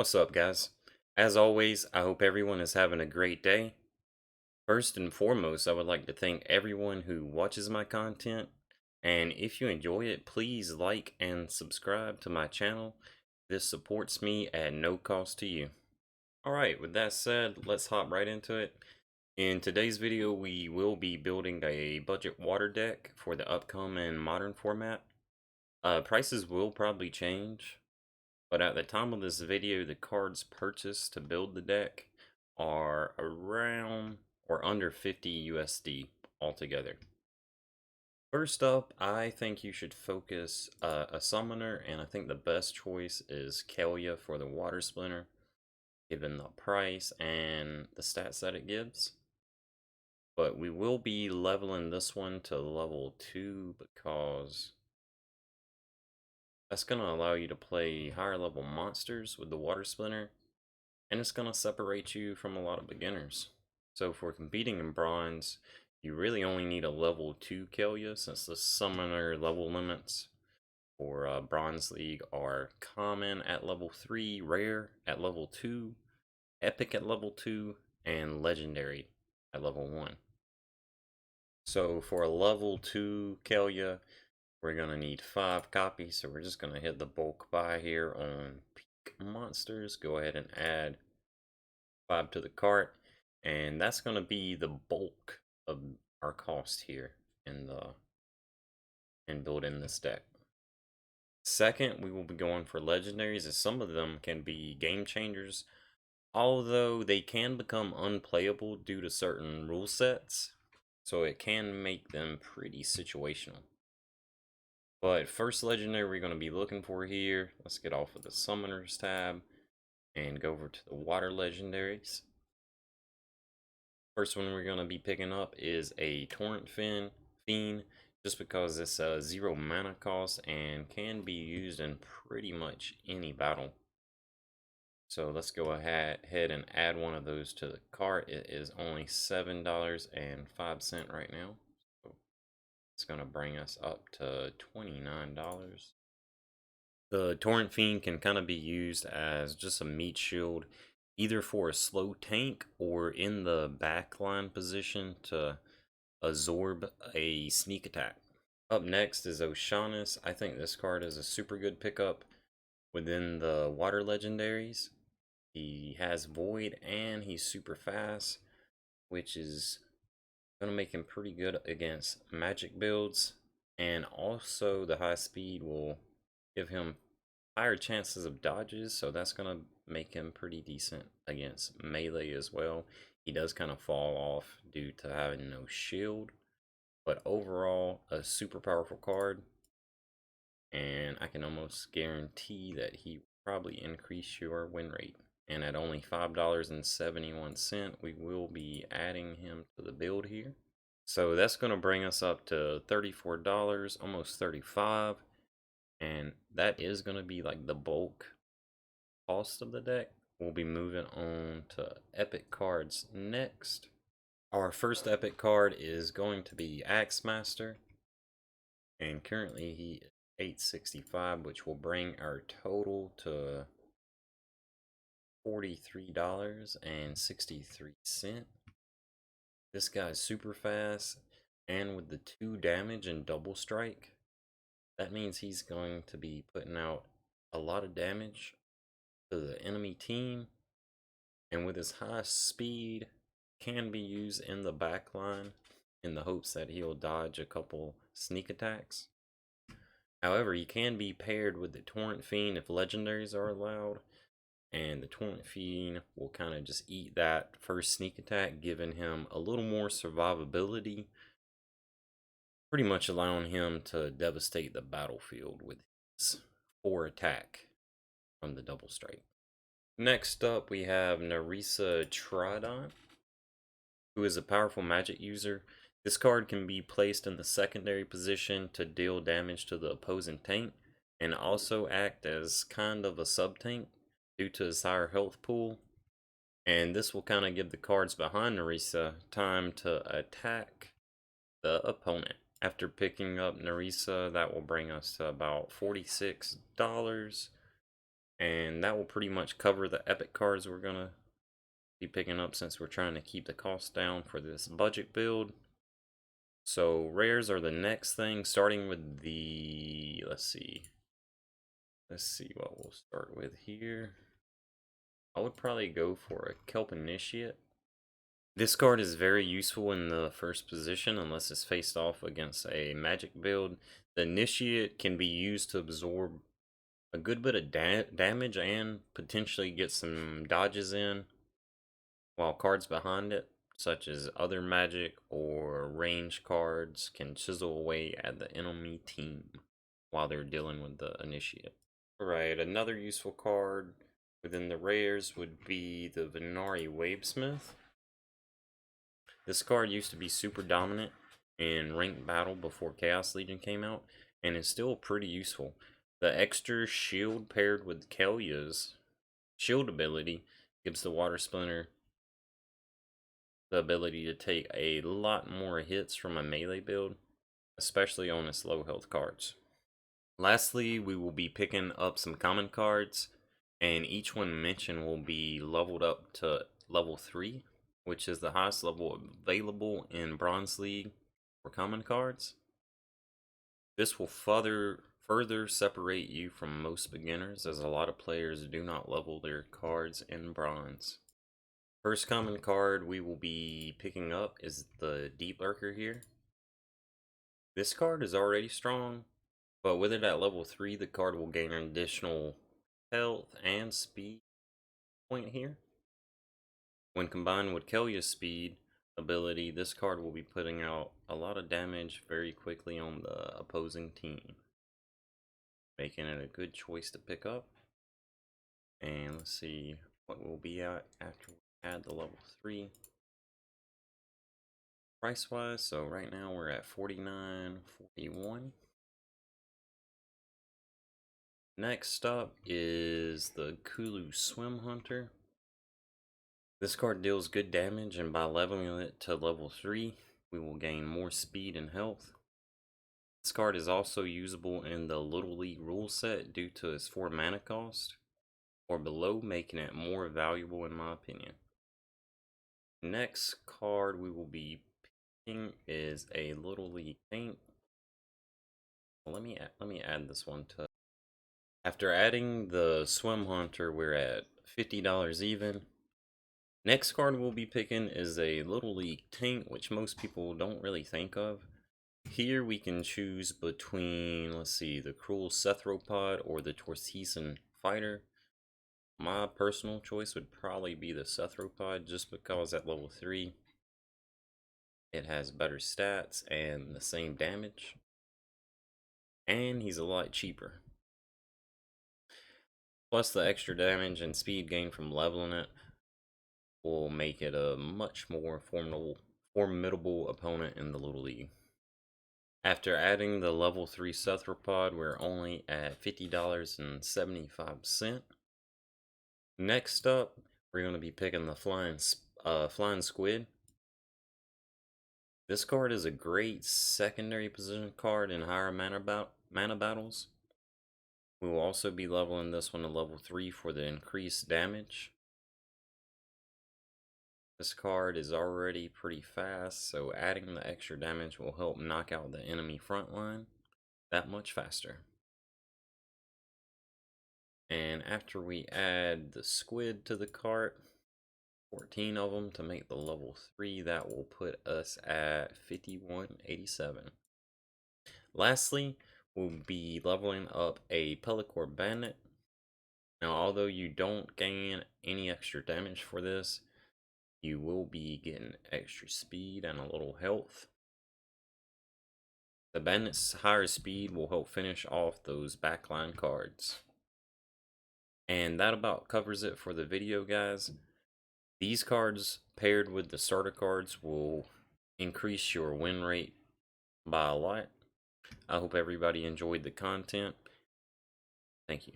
What's up, guys? As always, I hope everyone is having a great day. First and foremost, I would like to thank everyone who watches my content. And if you enjoy it, please like and subscribe to my channel. This supports me at no cost to you. Alright, with that said, let's hop right into it. In today's video, we will be building a budget water deck for the upcoming modern format. Prices will probably change. But at the time of this video, the cards purchased to build the deck are around or under 50 USD altogether. First up, I think you should focus a summoner, and I think the best choice is Kelia for the water splinter, given the price and the stats that it gives. But we will be leveling this one to level 2 because that's going to allow you to play higher level monsters with the water splinter. And it's going to separate you from a lot of beginners. So for competing in bronze, you really only need a level 2 Kelia, since the summoner level limits for Bronze League are common at level 3, rare at level 2, epic at level 2, and legendary at level 1. So for a level 2 Kelia, we're going to need 5 copies, so we're just going to hit the bulk buy here on peak monsters. Go ahead and add 5 to the cart, and that's going to be the bulk of our cost here in building this deck. Second, we will be going for legendaries, as some of them can be game changers, although they can become unplayable due to certain rule sets, so it can make them pretty situational. But first legendary we're going to be looking for here, let's get off of the summoners tab and go over to the water legendaries. First one we're going to be picking up is a Torrent Fiend, just because it's a 0 mana cost and can be used in pretty much any battle. So let's go ahead and add one of those to the cart. It is only $7.05 right now. So it's going to bring us up to $29. The Torrent Fiend can kind of be used as just a meat shield, either for a slow tank or in the backline position to absorb a sneak attack. Up next is Oceanus. I think this card is a super good pickup within the water legendaries. He has Void and he's super fast, which is going to make him pretty good against magic builds. And also the high speed will give him higher chances of dodges, so that's going to make him pretty decent against melee as well. He does kind of fall off due to having no shield, but overall a super powerful card, and I can almost guarantee that he will probably increase your win rate. And at only $5.71, we will be adding him to the build here. So that's going to bring us up to $34, almost $35. And that is going to be like the bulk cost of the deck. We'll be moving on to epic cards next. Our first epic card is going to be Axemaster, and currently he is 865, which will bring our total to $43.63. This guy's super fast, and with the 2 damage and double strike, that means he's going to be putting out a lot of damage to the enemy team, and with his high speed can be used in the backline in the hopes that he'll dodge a couple sneak attacks. However, he can be paired with the Torrent Fiend if legendaries are allowed, and the Torrent Fiend will kind of just eat that first sneak attack, giving him a little more survivability, pretty much allowing him to devastate the battlefield with his 4 attack from the double strike. Next up, we have Narisa Trident, who is a powerful magic user. This card can be placed in the secondary position to deal damage to the opposing tank, and also act as kind of a sub-tank due to his higher health pool. And this will kind of give the cards behind Narisa time to attack the opponent. After picking up Narisa, that will bring us to about $46. And that will pretty much cover the epic cards we're going to be picking up since we're trying to keep the cost down for this budget build. So rares are the next thing, starting with the, let's see what we'll start with here. I would probably go for a Kelp Initiate. This card is very useful in the first position unless it's faced off against a magic build. The Initiate can be used to absorb a good bit of damage and potentially get some dodges in, while cards behind it, such as other magic or range cards, can chisel away at the enemy team while they're dealing with the Initiate. Alright, another useful card within the rares would be the Wavesmith. This card used to be super dominant in ranked battle before Chaos Legion came out, and is still pretty useful. The extra shield paired with Kelya's shield ability gives the Water Splinter the ability to take a lot more hits from a melee build, especially on its low health cards. Lastly, we will be picking up some common cards, and each one mentioned will be leveled up to level 3, which is the highest level available in Bronze League for common cards. This will further separate you from most beginners, as a lot of players do not level their cards in Bronze. First common card we will be picking up is the Deep Lurker here. This card is already strong, but with it at level 3, the card will gain an additional health and speed point here. When combined with Kelya's speed ability, this card will be putting out a lot of damage very quickly on the opposing team, making it a good choice to pick up. And let's see what we'll be at after we add the level 3 price wise. So right now we're at $49.41. Next up is the Kulu Swim Hunter. This card deals good damage, and by leveling it to level 3, we will gain more speed and health. This card is also usable in the Little League rule set due to its 4 mana cost or below, making it more valuable in my opinion. Next card we will be picking is a Little League Paint. Let me add this one to. After adding the Swim Hunter, we're at $50 even. Next card we'll be picking is a Little League Tank, which most people don't really think of. Here we can choose between, let's see, the Cruel Cethropod or the Tortesan Fighter. My personal choice would probably be the Cethropod, just because at level 3 it has better stats and the same damage, and he's a lot cheaper. Plus the extra damage and speed gained from leveling it will make it a much more formidable opponent in the Little League. After adding the level 3 Cethropod, we're only at $50.75. Next up, we're going to be picking the Flying Squid. This card is a great secondary position card in higher mana battles. We will also be leveling this one to level 3 for the increased damage. This card is already pretty fast, so adding the extra damage will help knock out the enemy front line that much faster. And after we add the Squid to the cart, 14 of them to make the level 3, that will put us at $51.87. Lastly, we'll be leveling up a Pelagic Bandit. Now, although you don't gain any extra damage for this, you will be getting extra speed and a little health. The Bandit's higher speed will help finish off those backline cards. And that about covers it for the video, guys. These cards paired with the starter cards will increase your win rate by a lot. I hope everybody enjoyed the content. Thank you.